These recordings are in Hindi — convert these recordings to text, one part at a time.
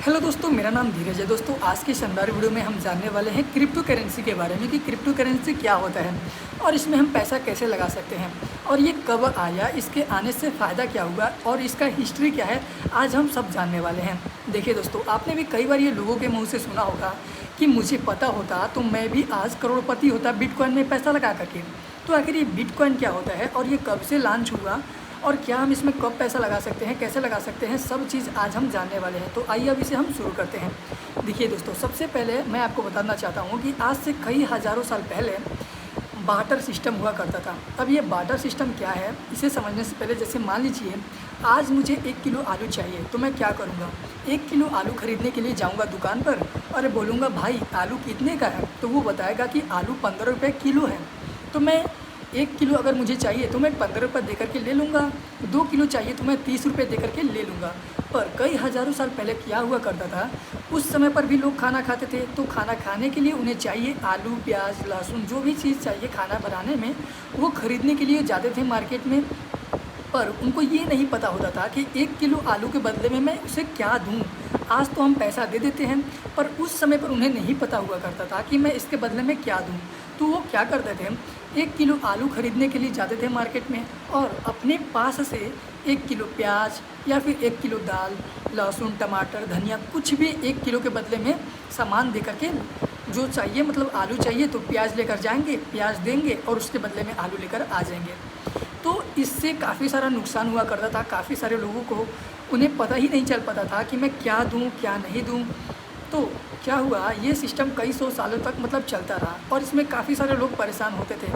हेलो दोस्तों, मेरा नाम धीरज है। दोस्तों, आज के शानदार वीडियो में हम जानने वाले हैं क्रिप्टो करेंसी के बारे में कि क्रिप्टो करेंसी क्या होता है और इसमें हम पैसा कैसे लगा सकते हैं और ये कब आया, इसके आने से फ़ायदा क्या हुआ और इसका हिस्ट्री क्या है, आज हम सब जानने वाले हैं। देखिए दोस्तों, आपने भी कई बार ये लोगों के मुँह से सुना होगा कि मुझे पता होता तो मैं भी आज करोड़पति होता बिटकॉइन में पैसा लगा करके। तो आखिर ये बिटकॉइन क्या होता है और ये कब से लॉन्च हुआ और क्या हम इसमें कब पैसा लगा सकते हैं, कैसे लगा सकते हैं, सब चीज़ आज हम जानने वाले हैं। तो आइए अब इसे हम शुरू करते हैं। देखिए दोस्तों, सबसे पहले मैं आपको बताना चाहता हूँ कि आज से कई हज़ारों साल पहले बार्टर सिस्टम हुआ करता था। अब ये बार्टर सिस्टम क्या है, इसे समझने से पहले जैसे मान लीजिए आज मुझे 1 किलो आलू चाहिए, तो मैं क्या करूँगा, 1 किलो आलू ख़रीदने के लिए जाऊँगा दुकान पर और बोलूँगा भाई आलू कितने का है, तो वो बताएगा कि आलू 15 रुपये किलो है। तो मैं 1 किलो अगर मुझे चाहिए तो मैं 15 रुपये दे करके ले लूँगा, 2 किलो चाहिए तो मैं 30 रुपये दे करके ले लूँगा। पर कई हज़ारों साल पहले क्या हुआ करता था, उस समय पर भी लोग खाना खाते थे, तो खाना खाने के लिए उन्हें चाहिए आलू, प्याज, लहसुन, जो भी चीज़ चाहिए खाना बनाने में, वो ख़रीदने के लिए जाते थे मार्केट में। पर उनको ये नहीं पता होता था कि 1 किलो आलू के बदले में मैं उसे क्या दूँ। आज तो हम पैसा दे देते हैं, पर उस समय पर उन्हें नहीं पता हुआ करता था कि मैं इसके बदले में क्या दूँ। तो वो क्या करते थे, 1 किलो आलू ख़रीदने के लिए जाते थे मार्केट में और अपने पास से 1 किलो प्याज या फिर 1 किलो दाल, लहसुन, टमाटर, धनिया, कुछ भी 1 किलो के बदले में सामान दे करके जो चाहिए, मतलब आलू चाहिए तो प्याज लेकर जाएंगे, प्याज देंगे और उसके बदले में आलू लेकर आ जाएंगे। तो इससे काफ़ी सारा नुकसान हुआ करता था। काफ़ी सारे लोगों को उन्हें पता ही नहीं चल पाता था कि मैं क्या दूँ क्या नहीं दूँ। तो क्या हुआ, ये सिस्टम कई सौ सालों तक मतलब चलता रहा और इसमें काफ़ी सारे लोग परेशान होते थे।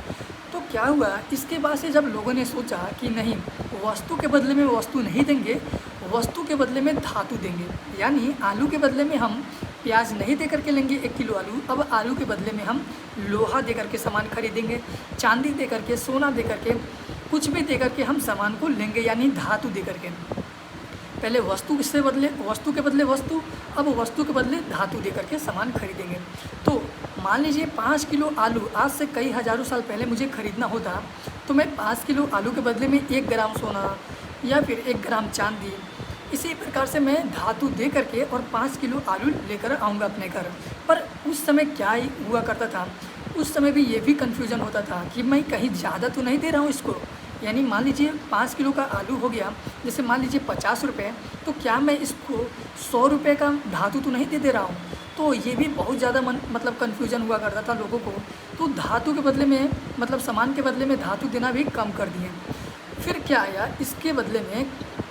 तो क्या हुआ, इसके बाद से जब लोगों ने सोचा कि नहीं, वस्तु के बदले में वस्तु नहीं देंगे, वस्तु के बदले में धातु देंगे। यानी आलू के बदले में हम प्याज नहीं दे करके लेंगे 1 किलो आलू, अब आलू के बदले में हम लोहा दे करके सामान खरीदेंगे, चांदी दे करके, सोना दे करके, कुछ भी दे करके हम सामान को लेंगे, यानी धातु दे करके। पहले वस्तु से बदले वस्तु के बदले वस्तु, अब वस्तु के बदले धातु दे करके सामान खरीदेंगे। तो मान लीजिए 5 किलो आलू आज से कई हज़ारों साल पहले मुझे ख़रीदना होता, तो मैं 5 किलो आलू के बदले में 1 ग्राम सोना या फिर 1 ग्राम चांदी, इसी प्रकार से मैं धातु दे करके और 5 किलो आलू लेकर आऊँगा अपने घर। पर उस समय क्या ही हुआ करता था, उस समय भी ये भी कन्फ्यूज़न होता था कि मैं कहीं ज़्यादा तो नहीं दे रहा हूँ इसको। यानी मान लीजिए 5 किलो का आलू हो गया, जैसे मान लीजिए 50 रुपये, तो क्या मैं इसको 100 रुपये का धातु तो नहीं दे रहा हूँ। तो ये भी बहुत ज़्यादा मतलब कन्फ्यूज़न हुआ करता था लोगों को। तो धातु के बदले में, मतलब सामान के बदले में धातु देना भी कम कर दिए। फिर क्या आया, इसके बदले में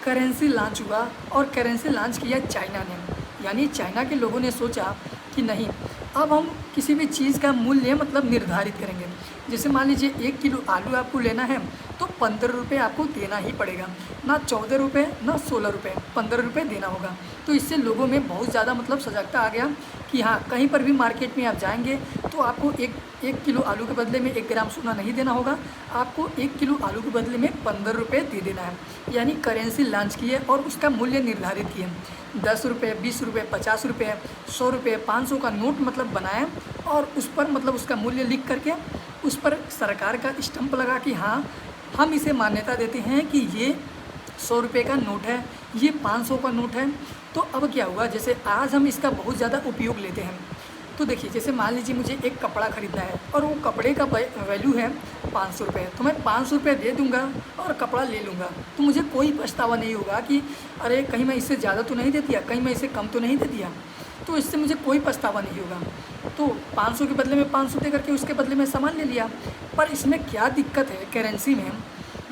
करेंसी लॉन्च हुआ और करेंसी लॉन्च किया चाइना ने। यानी चाइना के लोगों ने सोचा कि नहीं, अब हम किसी भी चीज़ का मूल्य मतलब निर्धारित करेंगे। जैसे मान लीजिए 1 किलो आलू आपको लेना है तो 15 रुपये आपको देना ही पड़ेगा, ना 14 रुपये ना 16 रुपये, 15 रुपये देना होगा। तो इससे लोगों में बहुत ज़्यादा मतलब सजगता आ गया कि हाँ, कहीं पर भी मार्केट में आप जाएंगे तो आपको एक किलो आलू के बदले में 1 ग्राम सोना नहीं देना होगा, आपको 1 किलो आलू के बदले में 15 रुपये दे देना है। यानी करेंसी लॉन्च किए और उसका मूल्य निर्धारित किए। 10 रुपये, 20 रुपये, 50 रुपये, 100 रुपये, 500 का नोट मतलब बनाए और उस पर मतलब उसका मूल्य लिख करके उस पर सरकार का स्टंप लगा कि हाँ, हम इसे मान्यता देते हैं कि ये 100 रुपये का नोट है, ये 500 का नोट है। तो अब क्या हुआ, जैसे आज हम इसका बहुत ज़्यादा उपयोग लेते हैं। तो देखिए, जैसे मान लीजिए मुझे एक कपड़ा ख़रीदना है और वो कपड़े का वैल्यू है 500 रुपये, तो मैं 500 रुपये दे दूँगा और कपड़ा ले लूँगा। तो मुझे कोई पछतावा नहीं होगा कि अरे कहीं मैं इससे ज़्यादा तो नहीं दे दिया, कहीं मैं इससे कम तो नहीं दे दिया। तो इससे मुझे कोई पछतावा नहीं होगा। तो 500 के बदले में 500 दे करके उसके बदले में सामान ले लिया। पर इसमें क्या दिक्कत है करेंसी में,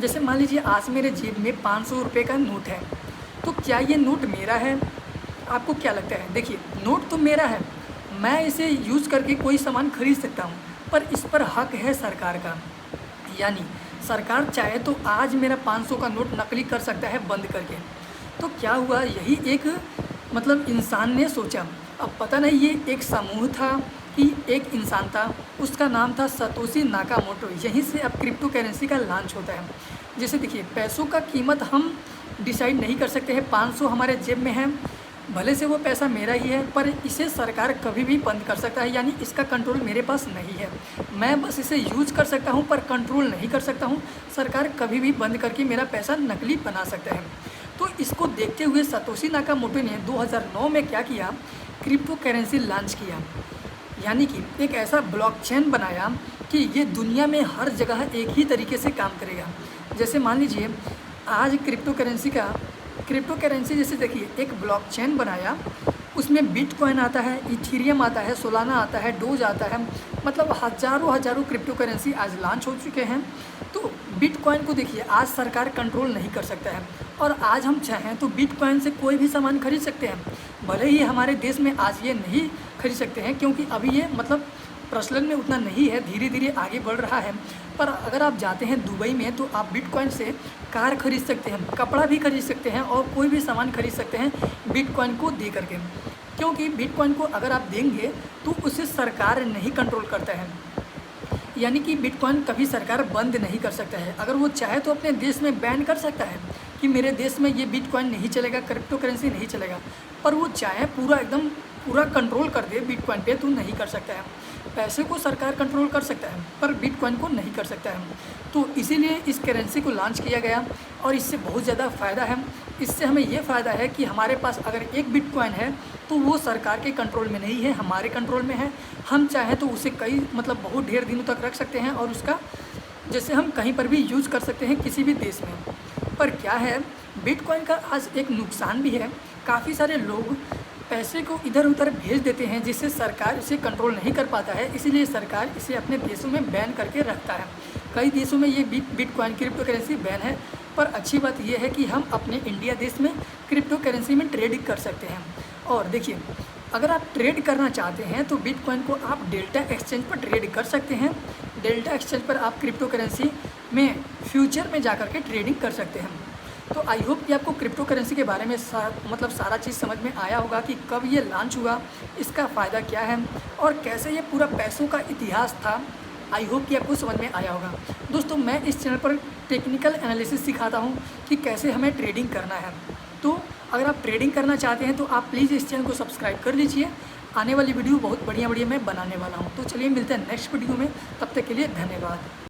जैसे मान लीजिए आज मेरे जेब में 500 रुपये का नोट है, तो क्या ये नोट मेरा है? आपको क्या लगता है? देखिए, नोट तो मेरा है, मैं इसे यूज़ करके कोई सामान खरीद सकता हूँ, पर इस पर हक है सरकार का। यानी सरकार चाहे तो आज मेरा 500 का नोट नकली कर सकता है बंद करके। तो क्या हुआ, यही एक मतलब इंसान ने सोचा। अब पता नहीं ये एक समूह था कि एक इंसान था, उसका नाम था सतोशी नाकामोटो। यहीं से अब क्रिप्टो करेंसी का लॉन्च होता है। जैसे देखिए, पैसों का कीमत हम डिसाइड नहीं कर सकते हैं। 500 हमारे जेब में है, भले से वो पैसा मेरा ही है, पर इसे सरकार कभी भी बंद कर सकता है। यानी इसका कंट्रोल मेरे पास नहीं है, मैं बस इसे यूज़ कर सकता हूँ पर कंट्रोल नहीं कर सकता हूँ। सरकार कभी भी बंद करके मेरा पैसा नकली बना सकता है। तो इसको देखते हुए सतोशी नाकामोटो ने 2009 में क्या किया, क्रिप्टो करेंसी लॉन्च किया। यानी कि एक ऐसा ब्लॉकचेन बनाया कि ये दुनिया में हर जगह एक ही तरीके से काम करेगा। जैसे मान लीजिए आज क्रिप्टो करेंसी जैसे देखिए एक ब्लॉकचेन बनाया, उसमें बिटकॉइन आता है, इथीरियम आता है, सोलाना आता है, डोज आता है, मतलब हज़ारों क्रिप्टो करेंसी आज लॉन्च हो चुके हैं। तो बिटकॉइन को देखिए आज सरकार कंट्रोल नहीं कर सकता है और आज हम चाहें तो बिटकॉइन से कोई भी सामान खरीद सकते हैं। भले ही हमारे देश में आज ये नहीं खरीद सकते हैं क्योंकि अभी ये मतलब प्रचलन में उतना नहीं है, धीरे धीरे आगे बढ़ रहा है। पर अगर आप जाते हैं दुबई में तो आप बिटकॉइन से कार खरीद सकते हैं, कपड़ा भी खरीद सकते हैं और कोई भी सामान खरीद सकते हैं बिटकॉइन को दे करके। क्योंकि बिटकॉइन को अगर आप देंगे तो उसे सरकार नहीं कंट्रोल करता है, यानी कि बिटकॉइन कभी सरकार बंद नहीं कर सकता है। अगर वो चाहे तो अपने देश में बैन कर सकता है कि मेरे देश में ये बिटकॉइन नहीं चलेगा, क्रिप्टो करेंसी नहीं चलेगा, पर वो चाहे पूरा कंट्रोल कर दे बिटकॉइन पे तो नहीं कर सकता है। पैसे को सरकार कंट्रोल कर सकता है पर बिटकॉइन को नहीं कर सकता है। तो इसीलिए इस करेंसी को लॉन्च किया गया और इससे बहुत ज़्यादा फ़ायदा है। इससे हमें ये फ़ायदा है कि हमारे पास अगर एक बिटकॉइन है तो वो सरकार के कंट्रोल में नहीं है, हमारे कंट्रोल में है। हम चाहें तो उसे बहुत ढेर दिनों तक रख सकते हैं और उसका जैसे हम कहीं पर भी यूज़ कर सकते हैं किसी भी देश में। पर क्या है, बिटकॉइन का आज एक नुकसान भी है। काफ़ी सारे लोग पैसे को इधर उधर भेज देते हैं जिससे सरकार इसे कंट्रोल नहीं कर पाता है, इसीलिए सरकार इसे अपने देशों में बैन करके रखता है। कई देशों में ये बिटकॉइन क्रिप्टो करेंसी बैन है, पर अच्छी बात यह है कि हम अपने इंडिया देश में क्रिप्टो करेंसी में ट्रेडिंग कर सकते हैं। और देखिए अगर आप ट्रेड करना चाहते हैं तो बिटकॉइन को आप डेल्टा एक्सचेंज पर ट्रेड कर सकते हैं। डेल्टा एक्सचेंज पर आप क्रिप्टो करेंसी में फ्यूचर में जा कर के ट्रेडिंग कर सकते हैं। तो आई होप कि आपको क्रिप्टो करेंसी के बारे में सारा चीज़ समझ में आया होगा कि कब ये लॉन्च हुआ, इसका फ़ायदा क्या है और कैसे ये पूरा पैसों का इतिहास था। आई होप कि आपको समझ में आया होगा। दोस्तों मैं इस चैनल पर टेक्निकल एनालिसिस सिखाता हूँ कि कैसे हमें ट्रेडिंग करना है। तो अगर आप ट्रेडिंग करना चाहते हैं तो आप प्लीज़ इस चैनल को सब्सक्राइब कर लीजिए। आने वाली वीडियो बहुत बढ़िया मैं बनाने वाला हूँ। तो चलिए मिलते हैं नेक्स्ट वीडियो में, तब तक के लिए धन्यवाद।